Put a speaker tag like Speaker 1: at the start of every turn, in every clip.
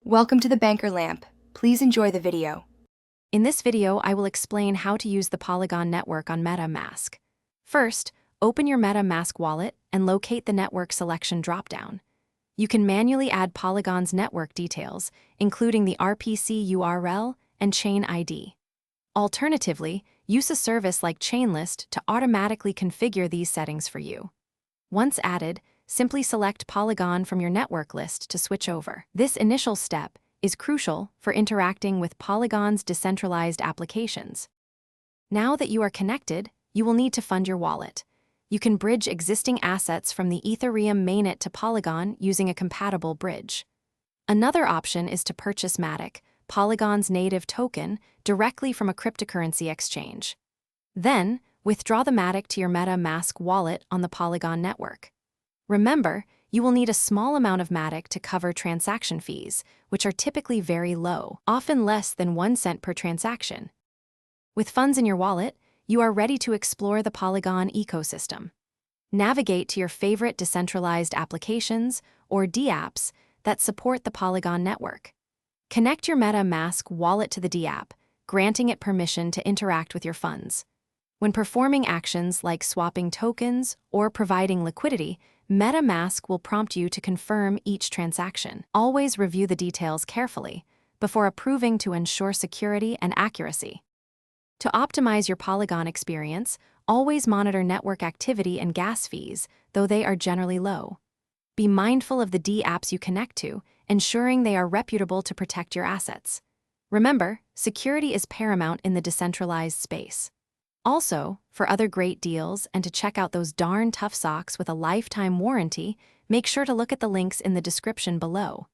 Speaker 1: Welcome to the Banker Lamp. Please enjoy the video.
Speaker 2: In this video, I will explain how to use the Polygon network on MetaMask. First, open your MetaMask wallet and locate the network selection dropdown. You can manually add Polygon's network details, including the RPC URL and chain ID. Alternatively, use a service like Chainlist to automatically configure these settings for you. Once added, simply select Polygon from your network list to switch over. This initial step is crucial for interacting with Polygon's decentralized applications. Now that you are connected, you will need to fund your wallet. You can bridge existing assets from the Ethereum mainnet to Polygon using a compatible bridge. Another option is to purchase Matic, Polygon's native token, directly from a cryptocurrency exchange. Then, withdraw the Matic to your MetaMask wallet on the Polygon network. Remember, you will need a small amount of Matic to cover transaction fees, which are typically very low, often less than 1 cent per transaction. With funds in your wallet, you are ready to explore the Polygon ecosystem. Navigate to your favorite decentralized applications, or dApps, that support the Polygon network. Connect your MetaMask wallet to the dApp, granting it permission to interact with your funds. When performing actions like swapping tokens or providing liquidity, MetaMask will prompt you to confirm each transaction. Always review the details carefully before approving to ensure security and accuracy. To optimize your Polygon experience, always monitor network activity and gas fees, though they are generally low. Be mindful of the dApps you connect to, ensuring they are reputable to protect your assets. Remember, security is paramount in the decentralized space. Also, for other great deals and to check out those darn tough socks with a lifetime warranty, make sure to look at the links in the description below.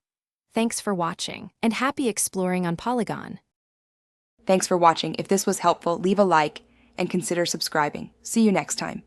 Speaker 2: Thanks for watching, and happy exploring on Polygon.
Speaker 1: Thanks for watching. If this was helpful, leave a like and consider subscribing. See you next time.